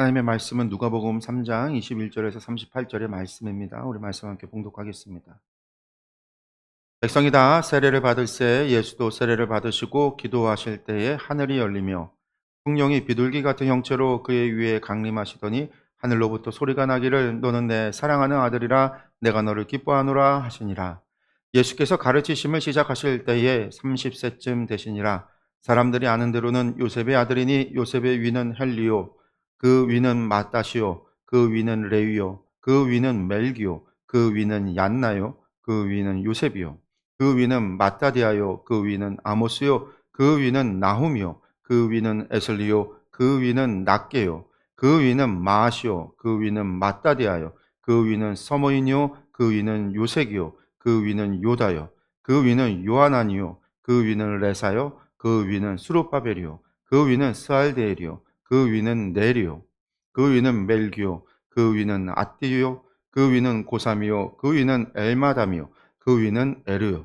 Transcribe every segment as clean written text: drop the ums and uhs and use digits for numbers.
하나님의 말씀은 누가복음 3장 21절에서 38절의 말씀입니다. 우리 말씀 함께 봉독하겠습니다. 백성이 다 세례를 받을새 예수도 세례를 받으시고 기도하실 때에 하늘이 열리며 성령이 비둘기 같은 형체로 그의 위에 강림하시더니 하늘로부터 소리가 나기를 너는 내 사랑하는 아들이라 내가 너를 기뻐하노라 하시니라. 예수께서 가르치심을 시작하실 때에 30세쯤 되시니라. 사람들이 아는 대로는 요셉의 아들이니 요셉의 위는 헬리요 그 위는 마따시요 그 위는 레위요 그 위는 멜기요 그 위는 얀나요 그 위는 요셉이요 그 위는 마따디아요 그 위는 아모스요 그 위는 나훔이요 그 위는 에슬리요 그 위는 낫게요 그 위는 마아시요 그 위는 마따디아요 그 위는 서모인이요 그 위는 요색이요 그 위는 요다요 그 위는 요하나니요 그 위는 레사요 그 위는 수르바벨이요 그 위는 스알데엘이요 그 위는 네리요 그 위는 멜기요 그 위는 아띠요 그 위는 고삼이요 그 위는 엘마담이요 그 위는 에르요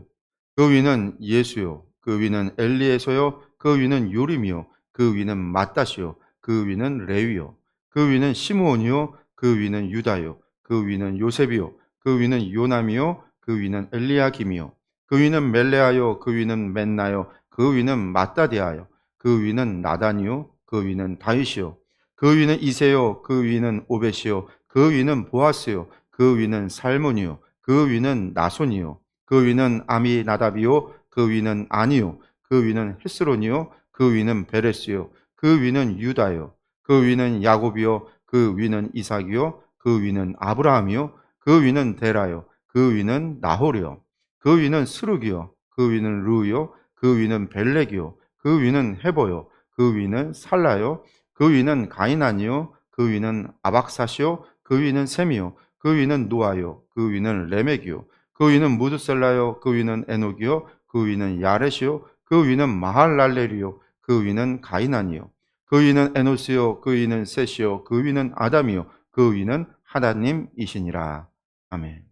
그 위는 예수요 그 위는 엘리에서요 그 위는 요림이요 그 위는 마따시요 그 위는 레위요 그 위는 시므온이요 그 위는 유다요 그 위는 요셉이요 그 위는 요남이요 그 위는 엘리야김이요 그 위는 멜레아요 그 위는 맨나요 그 위는 마따디아요 그 위는 나단이요 그 위는 다윗이요 그 위는 이세요 그 위는 오벳이요 그 위는 보아스요 그 위는 살몬이요 그 위는 나손이요 그 위는 아미나답이요 그 위는 아니요 그 위는 헤스론이요 그 위는 베레스요 그 위는 유다요 그 위는 야곱이요 그 위는 이삭이요 그 위는 아브라함이요 그 위는 데라요 그 위는 나홀이요 그 위는 스룹이요 그 위는 르요 그 위는 벨렉이요 그 위는 헤보요 그 위는 살라요 그 위는 가이난이요 그 위는 아박사시요 그 위는 셈이요 그 위는 노아요 그 위는 레멕이요 그 위는 무드셀라요 그 위는 에녹이요 그 위는 야렛이요 그 위는 마할랄렐이요 그 위는 가이난이요 그 위는 에노스요 그 위는 셋이요 그 위는 아담이요 그 위는 하나님이시니라. 아멘.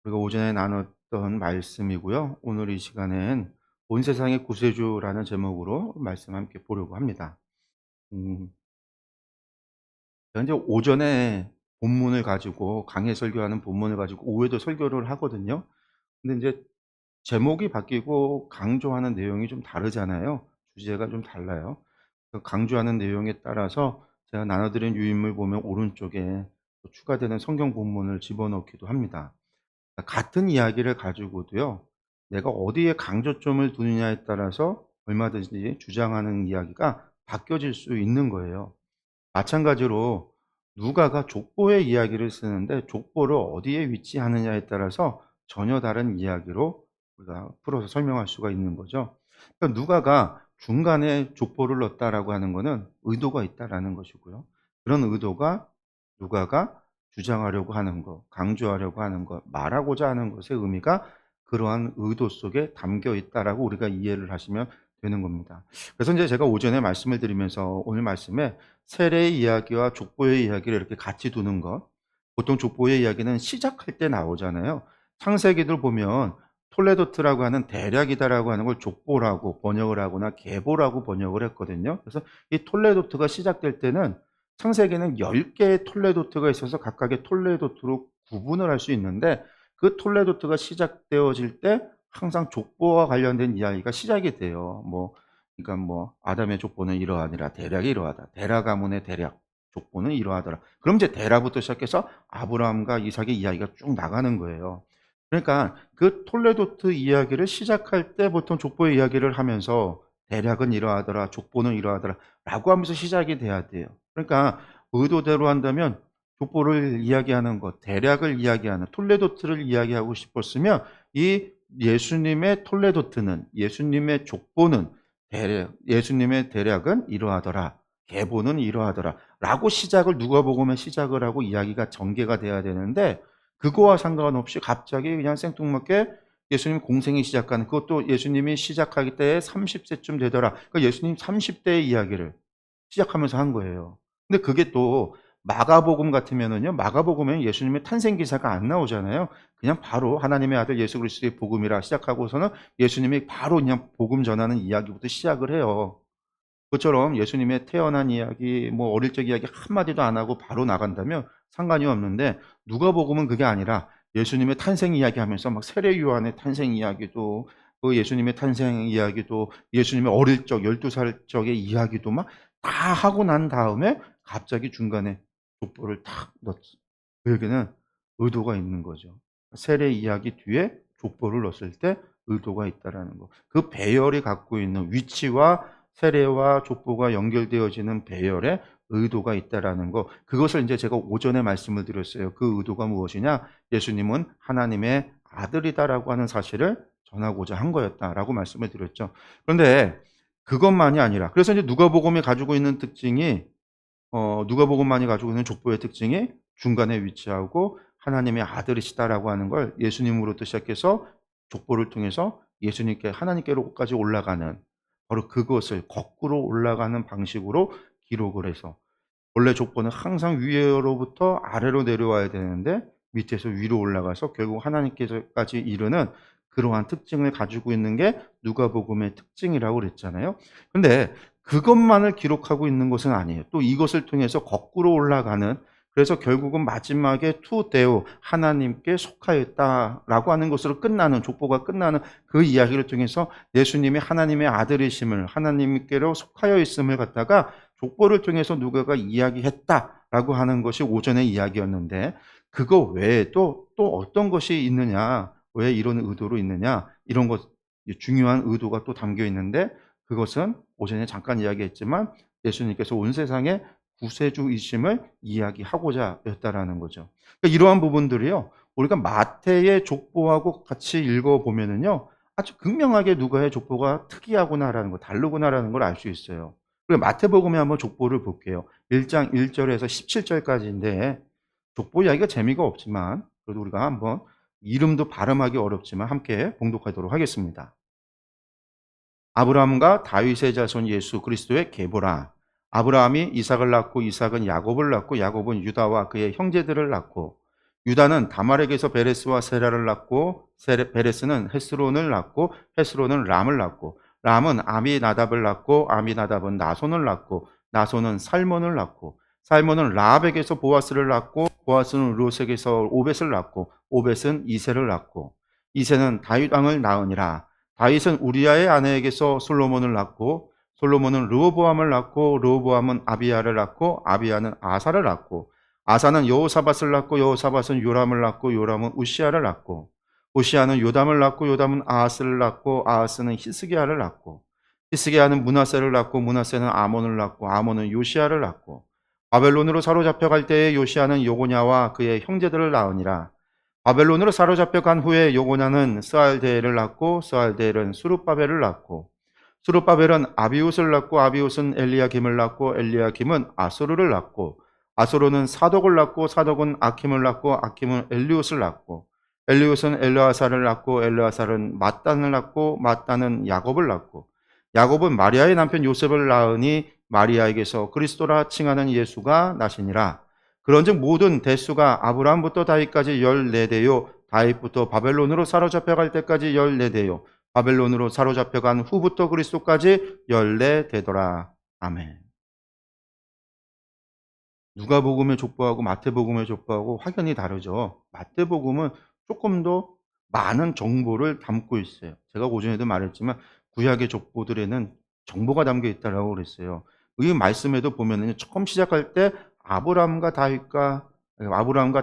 우리가 오전에 나눴던 말씀이고요. 오늘 이 시간엔 온 세상의 구세주라는 제목으로 말씀 함께 보려고 합니다. 음, 제가 이제 오전에 본문을 가지고 강해 설교하는 본문을 가지고 오후에도 설교를 하거든요. 근데 이제 제목이 바뀌고 강조하는 내용이 좀 다르잖아요. 주제가 좀 달라요. 그 강조하는 내용에 따라서 제가 나눠드린 유인물 보면 오른쪽에 또 추가되는 성경 본문을 집어넣기도 합니다. 같은 이야기를 가지고도요, 내가 어디에 강조점을 두느냐에 따라서 얼마든지 주장하는 이야기가 바뀌어질 수 있는 거예요. 마찬가지로 누가가 족보의 이야기를 쓰는데 족보를 어디에 위치하느냐에 따라서 전혀 다른 이야기로 우리가 풀어서 설명할 수가 있는 거죠. 그러니까 누가가 중간에 족보를 넣었다라고 하는 것은 의도가 있다라는 것이고요. 그런 의도가 누가가 주장하려고 하는 것, 강조하려고 하는 것, 말하고자 하는 것의 의미가 그러한 의도 속에 담겨 있다라고 우리가 이해를 하시면 되는 겁니다. 그래서 이제 제가 오전에 말씀을 드리면서 오늘 말씀에 세례의 이야기와 족보의 이야기를 이렇게 같이 두는 것. 보통 족보의 이야기는 시작할 때 나오잖아요. 창세기들 보면 톨레도트라고 하는 대략이다라고 하는 걸 족보라고 번역을 하거나 계보라고 번역을 했거든요. 그래서 이 톨레도트가 시작될 때는 창세기는 10개의 톨레도트가 있어서 각각의 톨레도트로 구분을 할 수 있는데 그 톨레도트가 시작되어질 때 항상 족보와 관련된 이야기가 시작이 돼요. 그러니까 아담의 족보는 이러하니라 대략이 이러하다. 데라 가문의 대략 족보는 이러하더라. 그럼 이제 데라부터 시작해서 아브라함과 이삭의 이야기가 쭉 나가는 거예요. 그러니까 그 톨레도트 이야기를 시작할 때 보통 족보의 이야기를 하면서 대략은 이러하더라, 족보는 이러하더라 라고 하면서 시작이 돼야 돼요. 그러니까 의도대로 한다면 족보를 이야기하는 것, 대략을 이야기하는 톨레도트를 이야기하고 싶었으면 이 예수님의 톨레도트는 예수님의 족보는 대략, 예수님의 대략은 이러하더라. 계보는 이러하더라. 라고 시작을 누가복음에 시작을 하고 이야기가 전개가 돼야 되는데 그거와 상관없이 갑자기 그냥 생뚱맞게 예수님 공생이 시작하는 그것도 예수님이 시작하기 때에 30세쯤 되더라. 그러니까 예수님 30대의 이야기를 시작하면서 한 거예요. 근데 그게 또 마가복음 같으면은요. 마가복음에 예수님의 탄생 기사가 안 나오잖아요. 그냥 바로 하나님의 아들 예수 그리스도의 복음이라 시작하고서는 예수님이 바로 그냥 복음 전하는 이야기부터 시작을 해요. 그처럼 예수님의 태어난 이야기, 뭐 어릴 적 이야기 한마디도 안 하고 바로 나간다면 상관이 없는데, 누가복음은 그게 아니라 예수님의 탄생 이야기하면서 막 세례 요한의 탄생 이야기도, 그 예수님의 탄생 이야기도, 예수님의 어릴 적 12살 적의 이야기도 막 다 하고 난 다음에 갑자기 중간에 족보를 탁 넣었어. 그에게는 의도가 있는 거죠. 세례 이야기 뒤에 족보를 넣었을 때 의도가 있다라는 거. 그 배열이 갖고 있는 위치와 세례와 족보가 연결되어지는 배열에 의도가 있다라는 거. 그것을 이제 제가 오전에 말씀을 드렸어요. 그 의도가 무엇이냐? 예수님은 하나님의 아들이다라고 하는 사실을 전하고자 한 거였다라고 말씀을 드렸죠. 그런데 그것만이 아니라, 그래서 이제 누가복음이 가지고 있는 특징이, 누가복음만이 가지고 있는 족보의 특징이 중간에 위치하고 하나님의 아들이시다라고 하는 걸 예수님으로부터 시작해서 족보를 통해서 예수님께, 하나님께로까지 올라가는, 바로 그것을 거꾸로 올라가는 방식으로 기록을 해서, 원래 족보는 항상 위로부터 아래로 내려와야 되는데 밑에서 위로 올라가서 결국 하나님께까지 이르는 그러한 특징을 가지고 있는 게 누가복음의 특징이라고 그랬잖아요. 근데 그것만을 기록하고 있는 것은 아니에요. 또 이것을 통해서 거꾸로 올라가는, 그래서 결국은 마지막에 투 데오, 하나님께 속하였다라고 하는 것으로 끝나는, 족보가 끝나는 그 이야기를 통해서 예수님이 하나님의 아들이심을, 하나님께로 속하여 있음을 갖다가 족보를 통해서 누가가 이야기했다라고 하는 것이 오전의 이야기였는데, 그거 외에도 또 어떤 것이 있느냐, 왜 이런 의도로 있느냐, 이런 것, 중요한 의도가 또 담겨 있는데, 그것은 오전에 잠깐 이야기했지만 예수님께서 온 세상에 구세주이심을 이야기하고자 했다라는 거죠. 그러니까 이러한 부분들이요, 우리가 마태의 족보하고 같이 읽어보면은요, 아주 극명하게 누가의 족보가 특이하구나라는 거, 다르구나라는 걸 알 수 있어요. 그리고 마태복음에 한번 족보를 볼게요. 1장 1절에서 17절까지인데, 족보 이야기가 재미가 없지만 그래도 우리가 한번, 이름도 발음하기 어렵지만 함께 봉독하도록 하겠습니다. 아브라함과 다윗의 자손 예수 그리스도의 계보라. 아브라함이 이삭을 낳고 이삭은 야곱을 낳고 야곱은 유다와 그의 형제들을 낳고 유다는 다말에게서 베레스와 세라를 낳고 베레스는 헤스론을 낳고 헤스론은 람을 낳고 람은 아미나답을 낳고 아미나답은 나손을 낳고 나손은 살몬을 낳고 살몬은 라합에게서 보아스를 낳고 보아스는 롯에게서 오벳을 낳고 오벳은 이세를 낳고 이세는 다윗 왕을 낳으니라. 다윗은 우리아의 아내에게서 솔로몬을 낳고 솔로몬은 르호보암을 낳고 르호보암은 아비야를 낳고 아비야는 아사를 낳고 아사는 여호사밧을 낳고 여호사밧은 요람을 낳고 요람은 우시아를 낳고 우시아는 요담을 낳고 요담은 아하스를 낳고 아하스는 히스기야를 낳고 히스기야는 므낫세를 낳고 므낫세는 아몬을 낳고 아몬은 요시야를 낳고 바벨론으로 사로잡혀갈 때에 요시야는 요고냐와 그의 형제들을 낳으니라. 바벨론으로 사로잡혀 간 후에 요고냐는 스알데엘을 낳고 스알데엘은 수룹바벨을 낳고 수룹바벨은 아비웃을 낳고 아비웃은 엘리야김을 낳고 엘리야김은 아소르를 낳고 아소르는 사독을 낳고 사독은 아킴을 낳고 아킴은 엘리웃을 낳고 엘리웃은 엘르아살을 낳고 엘르아살은 mat단을 낳고 mat단은 야곱을 낳고 야곱은 마리아의 남편 요셉을 낳으니 마리아에게서 그리스도라 칭하는 예수가 나시니라. 그런즉 모든 대수가 아브라함부터 다윗까지 14대요 다윗부터 바벨론으로 사로잡혀갈 때까지 14대요 바벨론으로 사로잡혀간 후부터 그리스도까지 14대더라. 아멘. 누가복음의 족보하고 마태복음의 족보하고 확연히 다르죠. 마태복음은 조금 더 많은 정보를 담고 있어요. 제가 오전에도 말했지만 구약의 족보들에는 정보가 담겨 있다라고 그랬어요. 이 말씀에도 보면은 처음 시작할 때 아브라함과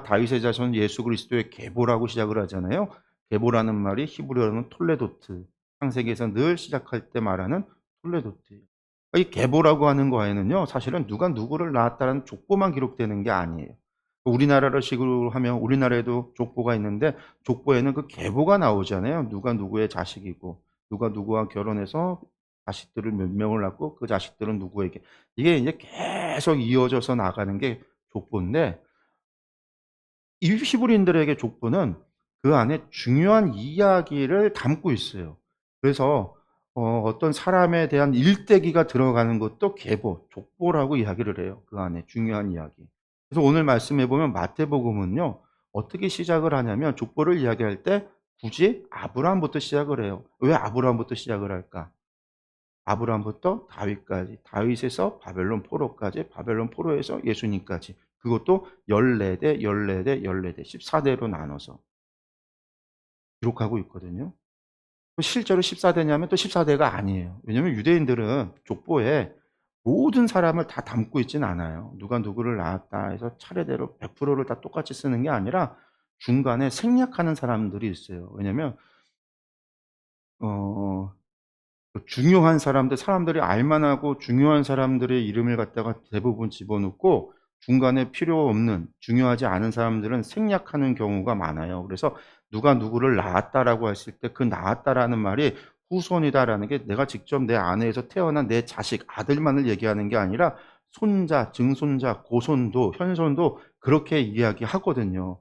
다윗의 자손 예수 그리스도의 계보라고 시작을 하잖아요. 계보라는 말이 히브리어로는 톨레도트, 창세기에서 늘 시작할 때 말하는 톨레도트. 이 계보라고 하는 거에는요, 사실은 누가 누구를 낳았다는 족보만 기록되는 게 아니에요. 우리나라를 식으로 하면 우리나라에도 족보가 있는데 족보에는 그 계보가 나오잖아요. 누가 누구의 자식이고 누가 누구와 결혼해서 자식들을 몇 명을 낳고 그 자식들은 누구에게, 이게 이제 계속 이어져서 나가는 게 족보인데, 이 히브리인들에게 족보는 그 안에 중요한 이야기를 담고 있어요. 그래서 어떤 사람에 대한 일대기가 들어가는 것도 계보, 족보라고 이야기를 해요. 그 안에 중요한 이야기. 그래서 오늘 말씀해 보면 마태복음은요, 어떻게 시작을 하냐면 족보를 이야기할 때 굳이 아브라함부터 시작을 해요. 왜 아브라함부터 시작을 할까? 아브라함부터 다윗까지, 다윗에서 바벨론 포로까지, 바벨론 포로에서 예수님까지. 그것도 14대, 14대, 14대, 14대로 나눠서 기록하고 있거든요. 실제로 14대냐면 또 14대가 아니에요. 왜냐하면 유대인들은 족보에 모든 사람을 다 담고 있지는 않아요. 누가 누구를 낳았다 해서 차례대로 100%를 다 똑같이 쓰는 게 아니라 중간에 생략하는 사람들이 있어요. 왜냐하면 어 중요한 사람들, 사람들이 알 만하고 중요한 사람들의 이름을 갖다가 대부분 집어넣고 중간에 필요 없는 중요하지 않은 사람들은 생략하는 경우가 많아요. 그래서 누가 누구를 낳았다라고 했을 때 그 낳았다라는 말이 후손이다라는 게 내가 직접 내 아내에서 태어난 내 자식, 아들만을 얘기하는 게 아니라 손자, 증손자, 고손도, 현손도 그렇게 이야기하거든요.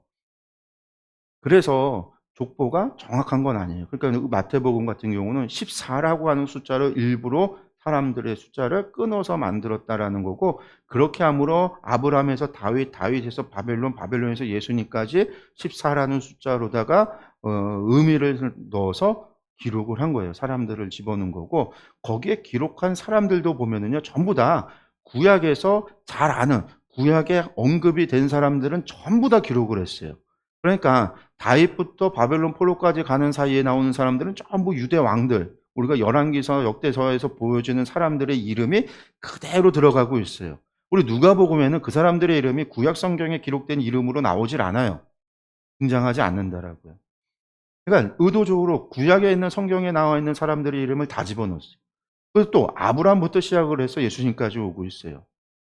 그래서 족보가 정확한 건 아니에요. 그러니까 마태복음 같은 경우는 14라고 하는 숫자를 일부러 사람들의 숫자를 끊어서 만들었다라는 거고, 그렇게 함으로 아브라함에서 다윗, 다윗에서 바벨론, 바벨론에서 예수님까지 14라는 숫자로다가 의미를 넣어서 기록을 한 거예요. 사람들을 집어넣은 거고, 거기에 기록한 사람들도 보면은요, 전부 다 구약에서 잘 아는, 구약에 언급이 된 사람들은 전부 다 기록을 했어요. 그러니까 다윗부터 바벨론 포로까지 가는 사이에 나오는 사람들은 전부 유대 왕들, 우리가 열왕기서 역대서에서 보여주는 사람들의 이름이 그대로 들어가고 있어요. 우리 누가복음에는 그 사람들의 이름이 구약 성경에 기록된 이름으로 나오질 않아요. 등장하지 않는다라고요. 그러니까 의도적으로 구약에 있는 성경에 나와 있는 사람들의 이름을 다 집어넣었어요. 그래서 또 아브라함부터 시작을 해서 예수님까지 오고 있어요.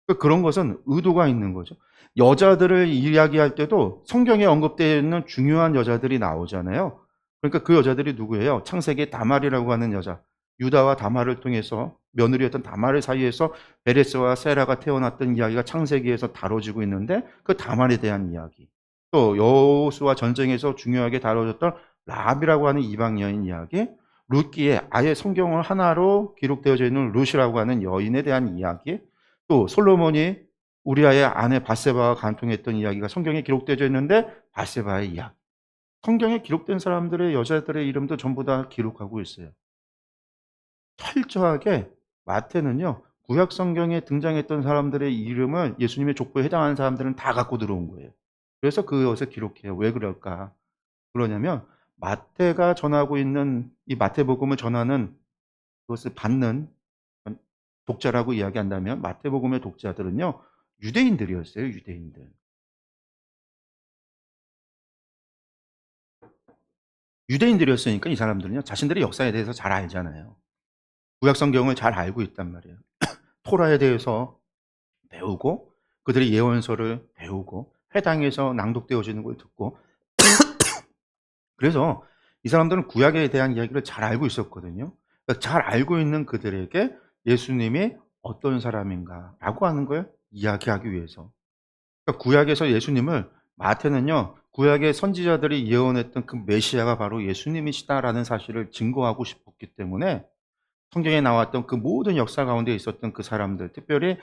그러니까 그런 것은 의도가 있는 거죠. 여자들을 이야기할 때도 성경에 언급되어 있는 중요한 여자들이 나오잖아요. 그러니까 그 여자들이 누구예요? 창세기 다말이라고 하는 여자. 유다와 다말을 통해서 며느리였던 다말 사이에서 베레스와 세라가 태어났던 이야기가 창세기에서 다뤄지고 있는데 그 다말에 대한 이야기. 또 여호수아 전쟁에서 중요하게 다뤄졌던 라합이라고 하는 이방 여인 이야기. 룻기에 아예 성경을 하나로 기록되어져 있는 룻이라고 하는 여인에 대한 이야기. 또 솔로몬이 우리아의 아내 밧세바와 간통했던 이야기가 성경에 기록되어져 있는데 밧세바의 이야기. 성경에 기록된 사람들의 여자들의 이름도 전부 다 기록하고 있어요. 철저하게 마태는요. 구약 성경에 등장했던 사람들의 이름을 예수님의 족보에 해당하는 사람들은 다 갖고 들어온 거예요. 그래서 그것을 기록해요. 왜 그럴까? 그러냐면 마태가 전하고 있는 이 마태복음을 전하는 그것을 받는 독자라고 이야기한다면 마태복음의 독자들은요. 유대인들이었어요. 유대인들. 유대인들이었으니까 이 사람들은요. 자신들의 역사에 대해서 잘 알잖아요. 구약 성경을 잘 알고 있단 말이에요. 토라에 대해서 배우고 그들의 예언서를 배우고 회당에서 낭독되어지는 걸 듣고 그래서 이 사람들은 구약에 대한 이야기를 잘 알고 있었거든요. 그러니까 잘 알고 있는 그들에게 예수님이 어떤 사람인가라고 하는 걸 이야기하기 위해서. 그러니까 구약에서 예수님을 마태는요. 구약의 선지자들이 예언했던 그 메시아가 바로 예수님이시다라는 사실을 증거하고 싶었기 때문에 성경에 나왔던 그 모든 역사 가운데 있었던 그 사람들, 특별히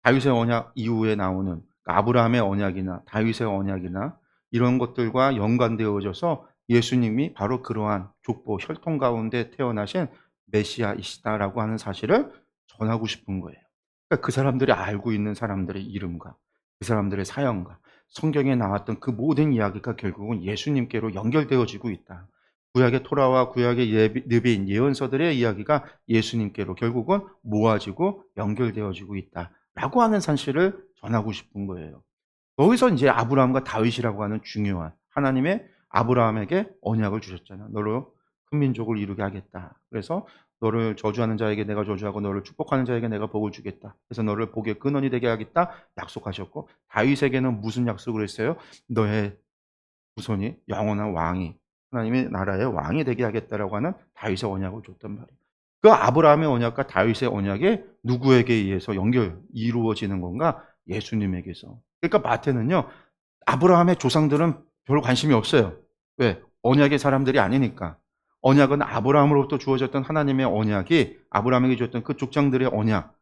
다윗의 언약 이후에 나오는 아브라함의 언약이나 다윗의 언약이나 이런 것들과 연관되어져서 예수님이 바로 그러한 족보 혈통 가운데 태어나신 메시아이시다라고 하는 사실을 전하고 싶은 거예요. 그러니까 그 사람들이 알고 있는 사람들의 이름과 그 사람들의 사연과 성경에 나왔던 그 모든 이야기가 결국은 예수님께로 연결되어지고 있다. 구약의 토라와 구약의 느비인 예언서들의 이야기가 예수님께로 결국은 모아지고 연결되어지고 있다라고 하는 사실을 전하고 싶은 거예요. 거기서 이제 아브라함과 다윗이라고 하는 중요한 하나님의 아브라함에게 언약을 주셨잖아요. 너로 큰 민족을 이루게 하겠다. 그래서 너를 저주하는 자에게 내가 저주하고 너를 축복하는 자에게 내가 복을 주겠다. 그래서 너를 복의 근원이 되게 하겠다 약속하셨고 다윗에게는 무슨 약속을 했어요? 너의 후손이 영원한 왕이 하나님의 나라의 왕이 되게 하겠다라고 하는 다윗의 언약을 줬단 말이에요. 그 아브라함의 언약과 다윗의 언약이 누구에게 의해서 이루어지는 건가? 예수님에게서. 그러니까 마태는요. 아브라함의 조상들은 별로 관심이 없어요. 왜? 언약의 사람들이 아니니까. 언약은 아브라함으로부터 주어졌던 하나님의 언약이 아브라함에게 주었던 그 족장들의 언약.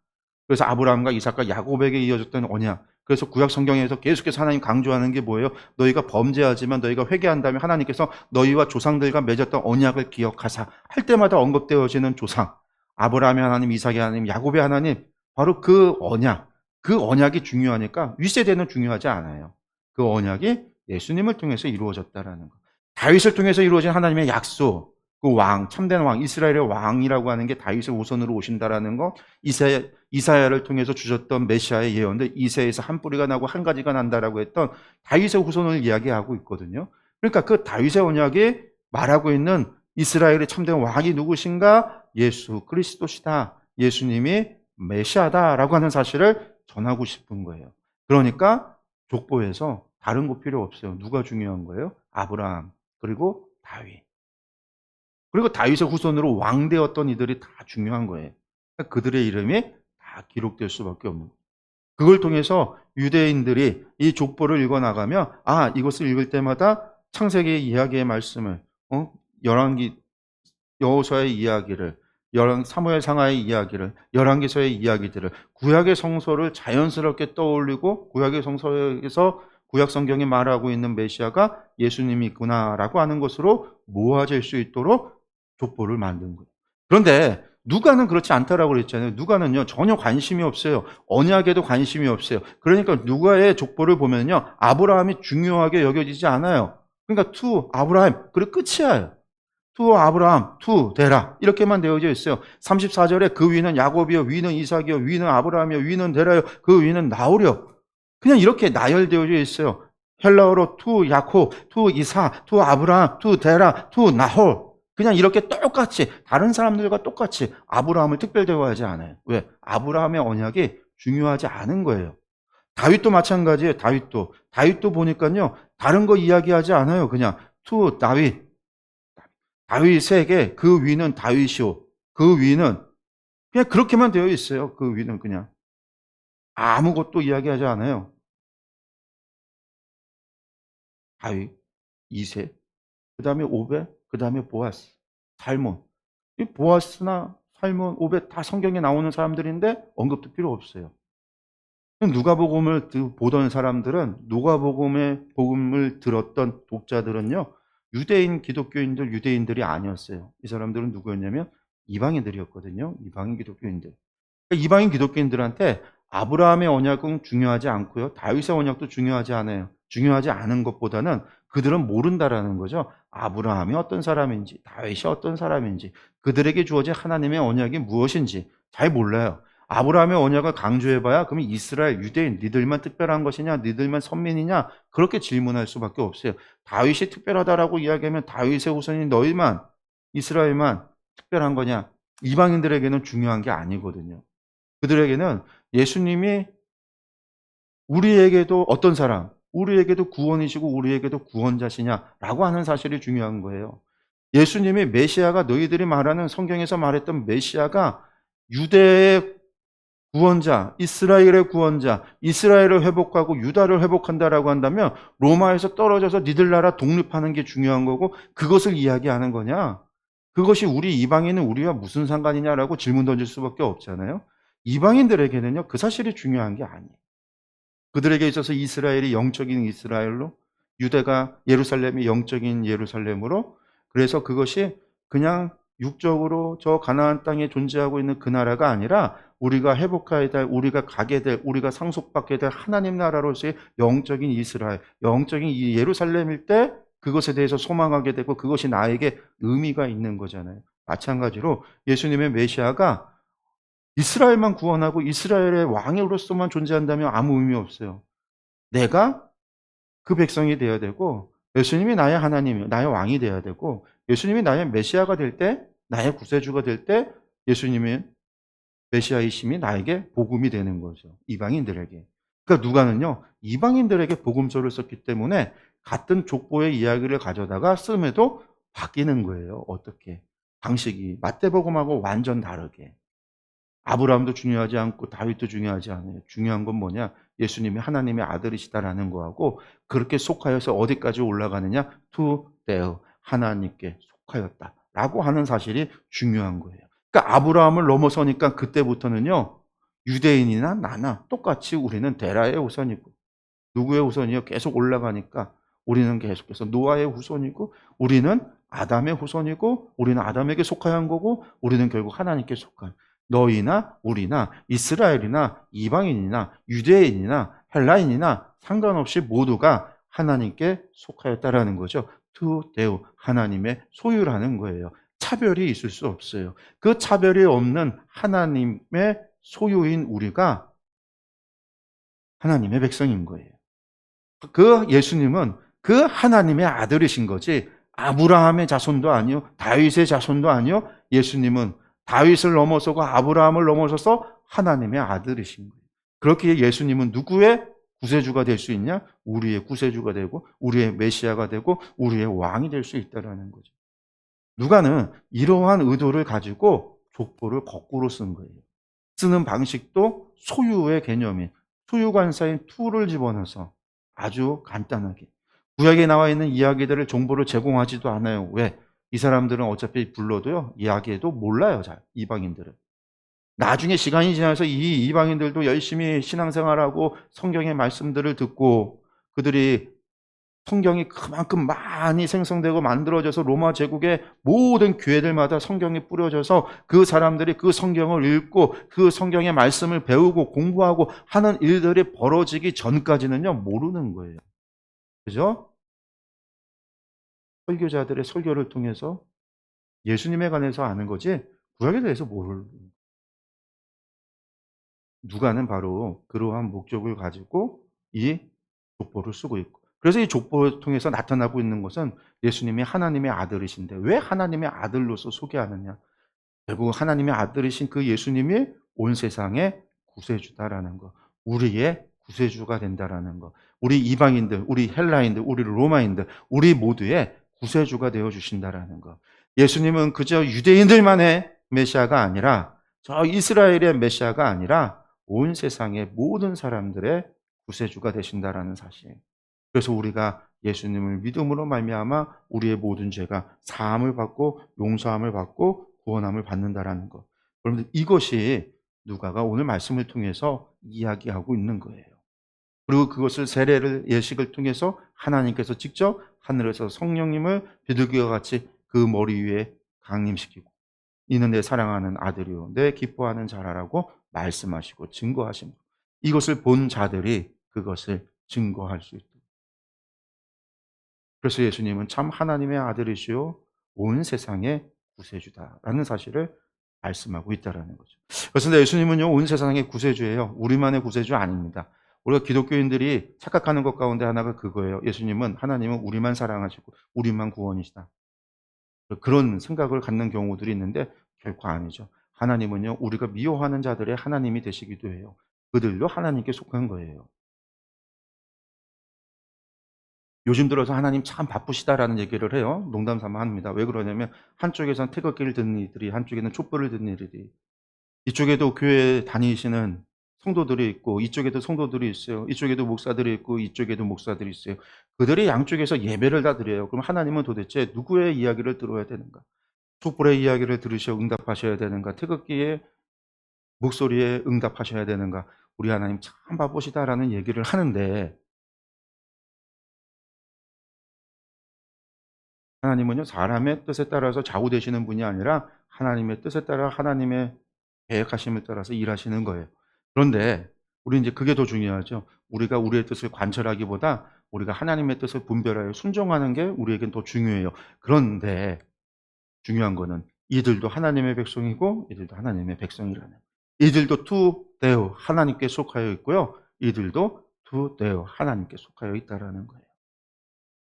그래서 아브라함과 이삭과 야곱에게 이어졌던 언약. 그래서 구약 성경에서 계속해서 하나님 강조하는 게 뭐예요? 너희가 범죄하지만 너희가 회개한다면 하나님께서 너희와 조상들과 맺었던 언약을 기억하사 할 때마다 언급되어지는 조상, 아브라함의 하나님, 이삭의 하나님, 야곱의 하나님, 바로 그 언약, 그 언약이 중요하니까 윗세대는 중요하지 않아요. 그 언약이 예수님을 통해서 이루어졌다라는 거. 다윗을 통해서 이루어진 하나님의 약속, 그 왕, 참된 왕, 이스라엘의 왕이라고 하는 게 다윗의 후손으로 오신다라는 거, 이사야를 통해서 주셨던 메시아의 예언들, 이새에서 한 뿌리가 나고 한 가지가 난다라고 했던 다윗의 후손을 이야기하고 있거든요. 그러니까 그 다윗의 언약이 말하고 있는 이스라엘의 참된 왕이 누구신가? 예수 그리스도시다. 예수님이 메시아다라고 하는 사실을 전하고 싶은 거예요. 그러니까 족보에서 다른 거 필요 없어요. 누가 중요한 거예요? 아브라함, 그리고 다윗. 그리고 다윗의 후손으로 왕 되었던 이들이 다 중요한 거예요. 그러니까 그들의 이름이 다 기록될 수밖에 없는 거예요. 그걸 통해서 유대인들이 이 족보를 읽어나가며 이것을 읽을 때마다 창세기 이야기의 말씀을, 열왕기 여호수아의 이야기를, 사무엘 상하의 이야기를, 열왕기서의 이야기들을, 구약의 성서를 자연스럽게 떠올리고 구약의 성서에서 구약 성경이 말하고 있는 메시아가 예수님이구나라고 하는 것으로 모아질 수 있도록 족보를 만든 거예요. 그런데 누가는 그렇지 않다라고 그랬잖아요. 누가는요 전혀 관심이 없어요. 언약에도 관심이 없어요. 그러니까 누가의 족보를 보면요 아브라함이 중요하게 여겨지지 않아요. 그러니까 투 아브라함 그리고 끝이에요. 투 아브라함, 투 데라 이렇게만 되어져 있어요. 34절에 그 위는 야곱이요, 위는 이삭이요, 위는 아브라함이요, 위는 데라요, 그 위는 나홀이요. 그냥 이렇게 나열되어져 있어요. 헬라어로 투 야곱, 투 이삭, 투 아브라함, 투 데라, 투 나홀. 그냥 이렇게 똑같이 다른 사람들과 똑같이 아브라함을 특별 대우하지 않아요. 왜? 아브라함의 언약이 중요하지 않은 거예요. 다윗도 마찬가지예요. 다윗도 보니까요 다른 거 이야기하지 않아요. 그냥 투 다윗에게 그 위는 다윗이요. 그 위는 그냥 그렇게만 되어 있어요. 그 위는 그냥 아무것도 이야기하지 않아요. 다윗, 이세, 그 다음에 오벳, 그 다음에 보아스, 살몬. 이 보아스나 살몬, 오벳 다 성경에 나오는 사람들인데 언급도 필요 없어요. 누가복음을 보던 사람들은 누가복음의 복음을 들었던 독자들은요. 유대인 기독교인들, 유대인들이 아니었어요. 이 사람들은 누구였냐면 이방인들이었거든요. 이방인 기독교인들. 그러니까 이방인 기독교인들한테 아브라함의 언약은 중요하지 않고요. 다윗의 언약도 중요하지 않아요. 중요하지 않은 것보다는 그들은 모른다라는 거죠. 아브라함이 어떤 사람인지, 다윗이 어떤 사람인지, 그들에게 주어진 하나님의 언약이 무엇인지 잘 몰라요. 아브라함의 언약을 강조해봐야 그러면 이스라엘, 유대인, 니들만 특별한 것이냐, 니들만 선민이냐 그렇게 질문할 수밖에 없어요. 다윗이 특별하다라고 이야기하면 다윗의 후손인 너희만, 이스라엘만 특별한 거냐? 이방인들에게는 중요한 게 아니거든요. 그들에게는 예수님이 우리에게도 어떤 사람, 우리에게도 구원이시고 우리에게도 구원자시냐라고 하는 사실이 중요한 거예요. 예수님이 메시아가 너희들이 말하는 성경에서 말했던 메시아가 유대의 구원자, 이스라엘의 구원자, 이스라엘을 회복하고 유다를 회복한다라고 한다면 로마에서 떨어져서 니들 나라 독립하는 게 중요한 거고 그것을 이야기하는 거냐? 그것이 우리 이방인은 우리와 무슨 상관이냐라고 질문 던질 수밖에 없잖아요. 이방인들에게는요, 그 사실이 중요한 게 아니에요. 그들에게 있어서 이스라엘이 영적인 이스라엘로, 유대가 예루살렘이 영적인 예루살렘으로, 그래서 그것이 그냥 육적으로 저 가나안 땅에 존재하고 있는 그 나라가 아니라 우리가 회복해야 될, 우리가 가게 될, 우리가 상속받게 될 하나님 나라로서의 영적인 이스라엘, 영적인 이 예루살렘일 때 그것에 대해서 소망하게 되고 그것이 나에게 의미가 있는 거잖아요. 마찬가지로 예수님의 메시아가 이스라엘만 구원하고 이스라엘의 왕으로서만 존재한다면 아무 의미 없어요. 내가 그 백성이 되어야 되고 예수님이 나의 하나님이요, 나의 왕이 되어야 되고 예수님이 나의 메시아가 될 때, 나의 구세주가 될 때 예수님의 메시아이심이 나에게 복음이 되는 거죠. 이방인들에게. 그러니까 누가는요, 이방인들에게 복음서를 썼기 때문에 같은 족보의 이야기를 가져다가 씀에도 바뀌는 거예요. 어떻게? 방식이 마태복음하고 완전 다르게. 아브라함도 중요하지 않고 다윗도 중요하지 않아요. 중요한 건 뭐냐? 예수님이 하나님의 아들이시다라는 거하고 그렇게 속하여서 어디까지 올라가느냐? 투 데어 하나님께 속하였다라고 하는 사실이 중요한 거예요. 그러니까 아브라함을 넘어서니까 그때부터는요. 유대인이나 나나 똑같이 우리는 데라의 후손이고, 누구의 후손이요? 계속 올라가니까 우리는 계속해서 노아의 후손이고, 우리는 아담의 후손이고, 우리는 아담에게 속한 거고, 우리는 결국 하나님께 속한, 너희나 우리나 이스라엘이나 이방인이나 유대인이나 헬라인이나 상관없이 모두가 하나님께 속하였다라는 거죠. 투데우, 하나님의 소유라는 거예요. 차별이 있을 수 없어요. 그 차별이 없는 하나님의 소유인 우리가 하나님의 백성인 거예요. 그 예수님은 그 하나님의 아들이신 거지, 아브라함의 자손도 아니요, 다윗의 자손도 아니요. 예수님은 다윗을 넘어서고 아브라함을 넘어서서 하나님의 아들이신 거예요. 그렇게 예수님은 누구의 구세주가 될 수 있냐? 우리의 구세주가 되고, 우리의 메시아가 되고, 우리의 왕이 될 수 있다는 거죠. 누가는 이러한 의도를 가지고 족보를 거꾸로 쓴 거예요. 쓰는 방식도 소유의 개념인 소유관사인 투를 집어넣어서 아주 간단하게, 구약에 나와 있는 이야기들을 정보를 제공하지도 않아요. 왜? 이 사람들은 어차피 불러도요, 이야기해도 몰라요, 잘. 이방인들은. 나중에 시간이 지나서 이 이방인들도 열심히 신앙생활하고 성경의 말씀들을 듣고, 그들이 성경이 그만큼 많이 생성되고 만들어져서 로마 제국의 모든 교회들마다 성경이 뿌려져서 그 사람들이 그 성경을 읽고 그 성경의 말씀을 배우고 공부하고 하는 일들이 벌어지기 전까지는요, 모르는 거예요. 그죠? 설교자들의 설교를 통해서 예수님에 관해서 아는 거지, 구약에 대해서 모르는. 누가는 바로 그러한 목적을 가지고 이 족보를 쓰고 있고, 그래서 이 족보를 통해서 나타나고 있는 것은 예수님이 하나님의 아들이신데, 왜 하나님의 아들로서 소개하느냐? 결국 하나님의 아들이신 그 예수님이 온 세상의 구세주다라는 거, 우리의 구세주가 된다라는 거, 우리 이방인들, 우리 헬라인들, 우리 로마인들, 우리 모두의 구세주가 되어 주신다라는 거. 예수님은 그저 유대인들만의 메시아가 아니라, 저 이스라엘의 메시아가 아니라 온 세상의 모든 사람들의 구세주가 되신다라는 사실. 그래서 우리가 예수님을 믿음으로 말미암아 우리의 모든 죄가 사함을 받고 용서함을 받고 구원함을 받는다라는 것. 여러분들, 이것이 누가가 오늘 말씀을 통해서 이야기하고 있는 거예요. 그리고 그것을 세례를, 예식을 통해서 하나님께서 직접 하늘에서 성령님을 비둘기와 같이 그 머리 위에 강림시키고, 이는 내 사랑하는 아들이요 내 기뻐하는 자라라고 말씀하시고 증거하신 것. 이것을 본 자들이 그것을 증거할 수 있다. 그래서 예수님은 참 하나님의 아들이시요 온 세상의 구세주다라는 사실을 말씀하고 있다라는 거죠. 그래서 예수님은요, 온 세상의 구세주예요. 우리만의 구세주 아닙니다. 우리가 기독교인들이 착각하는 것 가운데 하나가 그거예요. 예수님은, 하나님은 우리만 사랑하시고 우리만 구원이시다. 그런 생각을 갖는 경우들이 있는데 결코 아니죠. 하나님은요, 우리가 미워하는 자들의 하나님이 되시기도 해요. 그들도 하나님께 속한 거예요. 요즘 들어서 하나님 참 바쁘시다라는 얘기를 해요. 농담 삼아 합니다. 왜 그러냐면, 한쪽에선 태극기를 드는 이들이, 한쪽에는 촛불을 드는 이들이, 이쪽에도 교회 다니시는 성도들이 있고 이쪽에도 성도들이 있어요. 이쪽에도 목사들이 있고 이쪽에도 목사들이 있어요. 그들이 양쪽에서 예배를 다 드려요. 그럼 하나님은 도대체 누구의 이야기를 들어야 되는가? 촛불의 이야기를 들으셔 응답하셔야 되는가? 태극기의 목소리에 응답하셔야 되는가? 우리 하나님 참 바쁘시다라는 얘기를 하는데, 하나님은요, 사람의 뜻에 따라서 좌우되시는 분이 아니라 하나님의 뜻에 따라, 하나님의 계획하심을 따라서 일하시는 거예요. 그런데 우리 이제 그게 더 중요하죠. 우리가 우리의 뜻을 관철하기보다 우리가 하나님의 뜻을 분별하여 순종하는 게 우리에겐 더 중요해요. 그런데 중요한 거는 이들도 하나님의 백성이고 이들도 하나님의 백성이라는, 이들도 투 데오 하나님께 속하여 있고요, 이들도 투 데오 하나님께 속하여 있다라는 거예요.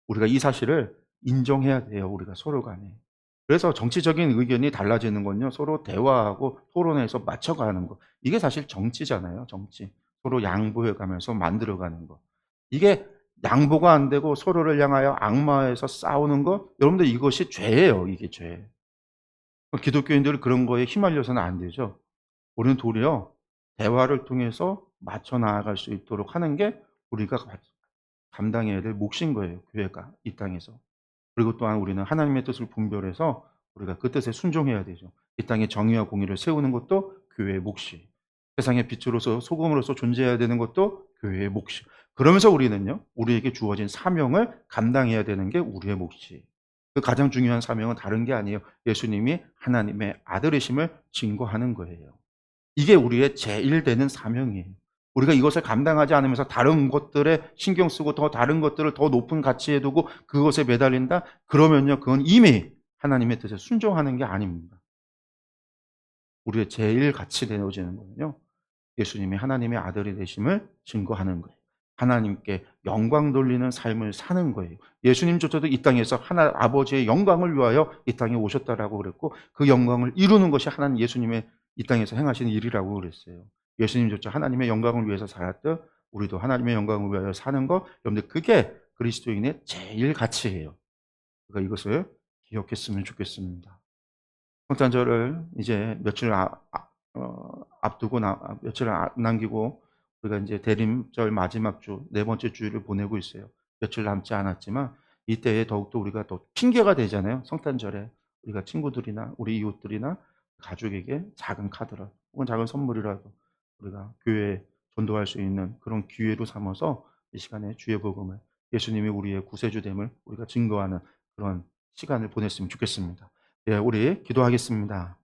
우리가 이 사실을 인정해야 돼요, 우리가 서로 간에. 그래서 정치적인 의견이 달라지는 건요, 서로 대화하고 토론해서 맞춰가는 거. 이게 사실 정치잖아요, 정치. 서로 양보해 가면서 만들어가는 거. 이게 양보가 안 되고 서로를 향하여 악마해서 싸우는 거, 여러분들 이것이 죄예요, 이게 죄. 기독교인들은 그런 거에 휘말려서는 안 되죠. 우리는 도리어 대화를 통해서 맞춰 나아갈 수 있도록 하는 게 우리가 감당해야 될 몫인 거예요, 교회가 이 땅에서. 그리고 또한 우리는 하나님의 뜻을 분별해서 우리가 그 뜻에 순종해야 되죠. 이 땅에 정의와 공의를 세우는 것도 교회의 몫이. 세상의 빛으로서 소금으로서 존재해야 되는 것도 교회의 몫이. 그러면서 우리는요, 우리에게 주어진 사명을 감당해야 되는 게 우리의 몫이에요. 그 가장 중요한 사명은 다른 게 아니에요. 예수님이 하나님의 아들이심을 증거하는 거예요. 이게 우리의 제일 되는 사명이에요. 우리가 이것을 감당하지 않으면서 다른 것들에 신경 쓰고 더 다른 것들을 더 높은 가치에 두고 그것에 매달린다? 그러면요, 그건 이미 하나님의 뜻에 순종하는 게 아닙니다. 우리의 제일 가치 되어지는 거는요, 예수님이 하나님의 아들이 되심을 증거하는 거예요. 하나님께 영광 돌리는 삶을 사는 거예요. 예수님조차도 이 땅에서 하나 아버지의 영광을 위하여 이 땅에 오셨다라고 그랬고, 그 영광을 이루는 것이 하나님 예수님의 이 땅에서 행하시는 일이라고 그랬어요. 예수님조차 하나님의 영광을 위해서 살았듯 우리도 하나님의 영광을 위하여 사는 것, 여러분들 그게 그리스도인의 제일 가치예요. 그러니까 이것을 기억했으면 좋겠습니다. 성탄절을 이제 며칠 앞두고 며칠 남기고 우리가 이제 대림절 마지막 주 네 번째 주일을 보내고 있어요. 며칠 남지 않았지만 이때에 더욱더 우리가 더 핑계가 되잖아요. 성탄절에 우리가 친구들이나 우리 이웃들이나 가족에게 작은 카드라도 혹은 작은 선물이라도 우리가 교회에 전도할 수 있는 그런 기회로 삼아서 이 시간에 주의 복음을, 예수님이 우리의 구세주됨을 우리가 증거하는 그런 시간을 보냈으면 좋겠습니다. 예, 우리 기도하겠습니다.